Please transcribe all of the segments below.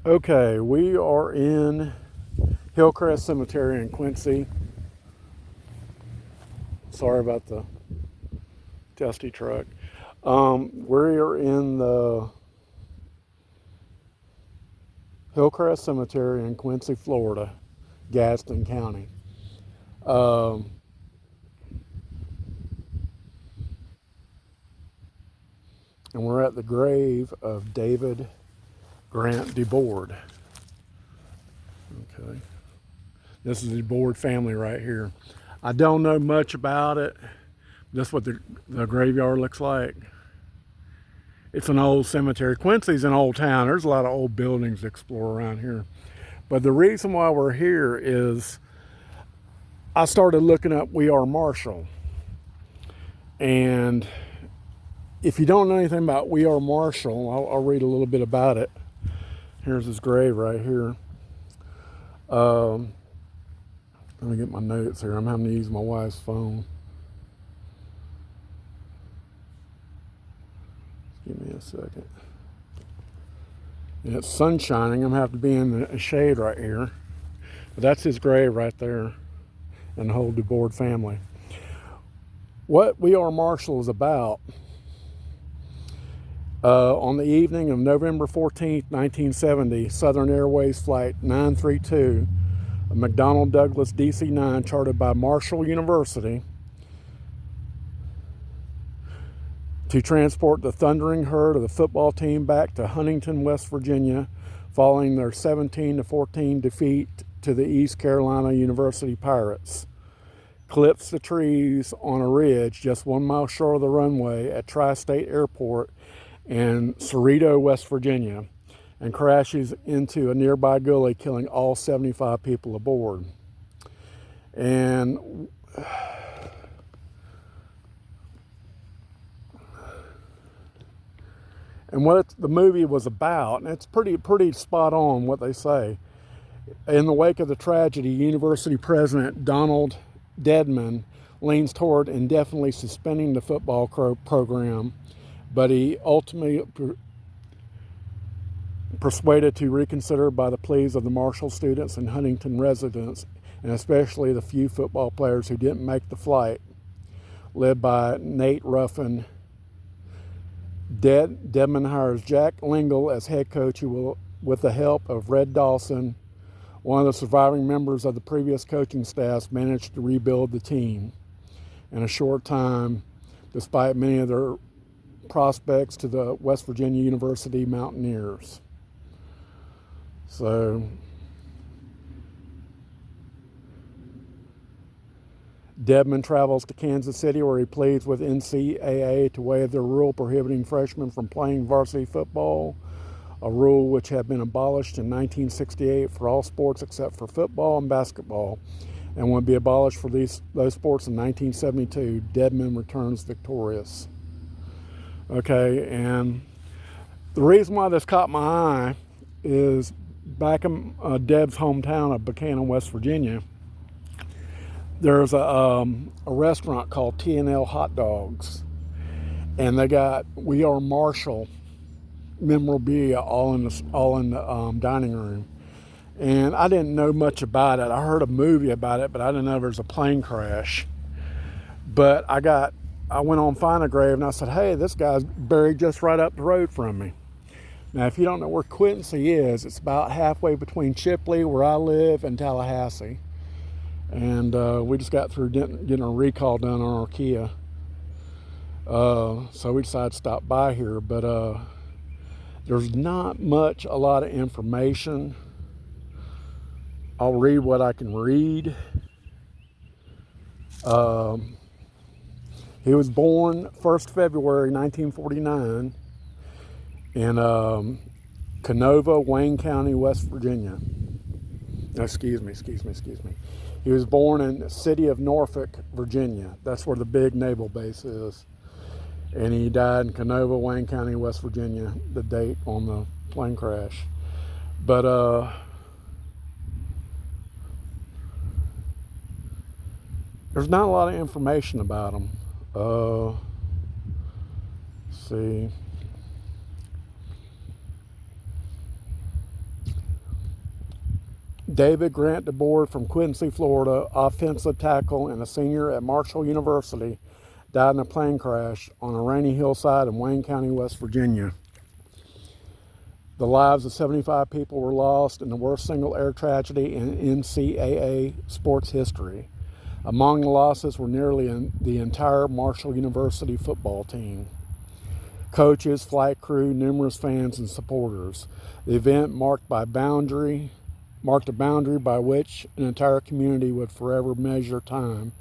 Okay, we are in Hillcrest Cemetery in Quincy. Sorry about the dusty truck. We are in the Hillcrest Cemetery in Quincy, Florida, Gadsden County. Um, and we're at the grave of David Grant DeBoard. Okay. This is the DeBoard family right here. I don't know much about it. That's what the graveyard looks like. It's an old cemetery. Quincy's an old town. There's a lot of old buildings to explore around here. But the reason why we're here is I started looking up We Are Marshall. And if you don't know anything about We Are Marshall, I'll read a little bit about it. Here's his grave right here. Let me get my notes here. I'm having to use my wife's phone. Give me a second. And it's sun shining. I'm going to have to be in the shade right here. But that's his grave right there, and the whole DeBoard family. What We Are Marshall is about, on the evening of November 14th, 1970, Southern Airways Flight 932, a McDonnell Douglas DC-9 chartered by Marshall University to transport the thundering herd of the football team back to Huntington, West Virginia, following their 17-14 defeat to the East Carolina University Pirates, clips the trees on a ridge just 1 mile short of the runway at Tri-State Airport in Cerrito, West Virginia, and crashes into a nearby gully, killing all 75 people aboard. And what the movie was about, and it's pretty spot on what they say. In the wake of the tragedy, University President Donald Dedman leans toward indefinitely suspending the football program, but he ultimately persuaded to reconsider by the pleas of the Marshall students and Huntington residents, and especially the few football players who didn't make the flight, led by Nate Ruffin. Dedman hires Jack Lingle as head coach, who will, with the help of Red Dawson, one of the surviving members of the previous coaching staff, managed to rebuild the team in a short time, despite many of their prospects to the West Virginia University Mountaineers. So Dedman travels to Kansas City, where he pleads with NCAA to waive their rule prohibiting freshmen from playing varsity football, a rule which had been abolished in 1968 for all sports except for football and basketball, and would be abolished for those sports in 1972. Dedman returns victorious. Okay, and the reason why this caught my eye is back in Deb's hometown of Buchanan, West Virginia, there's a restaurant called T&L Hot Dogs, and they got We Are Marshall memorabilia all in the dining room. And I didn't know much about it. I heard a movie about it, but I didn't know there was a plane crash. But I went on Find a Grave, and I said, hey, this guy's buried just right up the road from me. Now, if you don't know where Quincy is, it's about halfway between Chipley, where I live, and Tallahassee. And we just got through getting a recall done on our Kia. So we decided to stop by here, but there's not a lot of information. I'll read what I can read. He was born 1st February 1949 in Canova, Wayne County, West Virginia. No, excuse me. He was born in the city of Norfolk, Virginia. That's where the big naval base is. And he died in Canova, Wayne County, West Virginia, the date on the plane crash. But there's not a lot of information about him. Let's see. David Grant DeBoard from Quincy, Florida, offensive tackle and a senior at Marshall University, died in a plane crash on a rainy hillside in Wayne County, West Virginia. The lives of 75 people were lost in the worst single air tragedy in NCAA sports history. Among the losses were nearly the entire Marshall University football team. Coaches, flight crew, numerous fans, and supporters. The event marked a boundary by which an entire community would forever measure time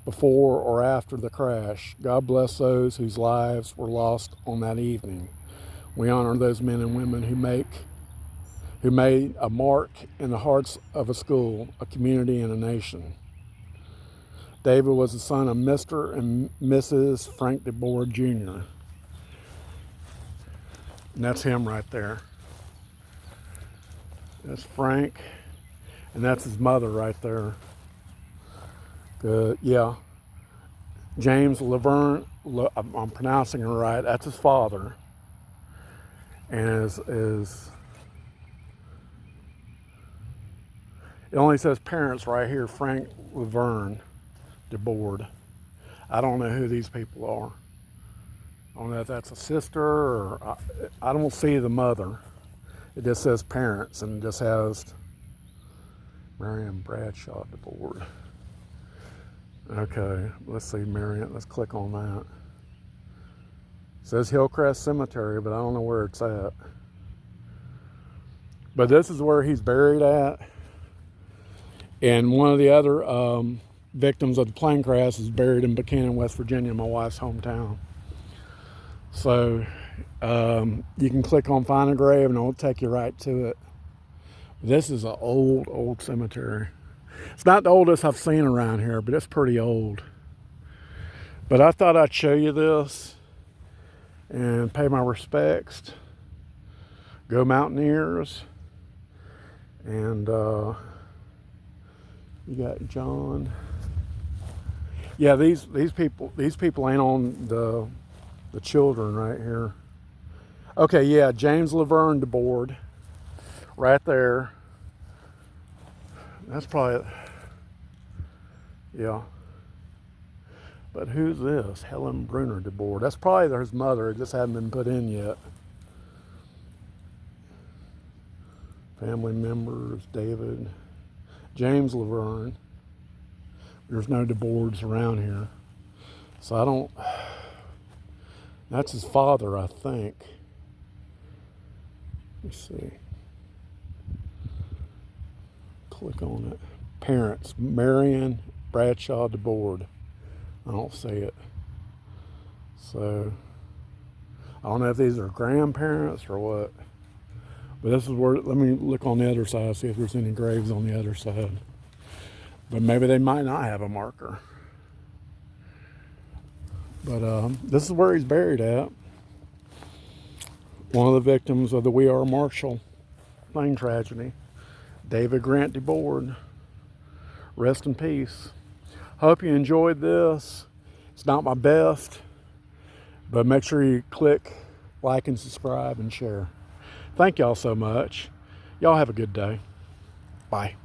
before or after the crash. God bless those whose lives were lost on that evening. We honor those men and women who made a mark in the hearts of a school, a community, and a nation. David was the son of Mr. and Mrs. Frank DeBoard Jr. And that's him right there. That's Frank, and that's his mother right there. Good, yeah. James Laverne, I'm pronouncing it right, that's his father. And it only says parents right here, Frank Laverne DeBoard. I don't know who these people are. I don't know if that's a sister or I don't see the mother. It just says parents and it just has Marion Bradshaw DeBoard. Okay, let's see Marion. Let's click on that. It says Hillcrest Cemetery, but I don't know where it's at. But this is where he's buried at. And one of the other victims of the plane crash is buried in Buchanan, West Virginia, my wife's hometown. So you can click on Find a Grave and it'll take you right to it. This is an old cemetery. It's not the oldest I've seen around here, but it's pretty old. But I thought I'd show you this and pay my respects. Go Mountaineers. And you got John. Yeah, these people ain't on the children right here. Okay, yeah, James Laverne DeBoard, right there. That's probably, yeah. But who's this? Helen Bruner DeBoard. That's probably his mother. It just hadn't been put in yet. Family members, David, James Laverne. There's no DeBoards around here. So I don't, that's his father, I think. Let's see. Click on it. Parents, Marion Bradshaw DeBoard. I don't see it. So, I don't know if these are grandparents or what. But this is where, let me look on the other side, see if there's any graves on the other side. But maybe they might not have a marker. But this is where he's buried at. One of the victims of the We Are Marshall plane tragedy, David Grant DeBoard. Rest in peace. Hope you enjoyed this. It's not my best, but make sure you click like and subscribe and share. Thank y'all so much. Y'all have a good day. Bye.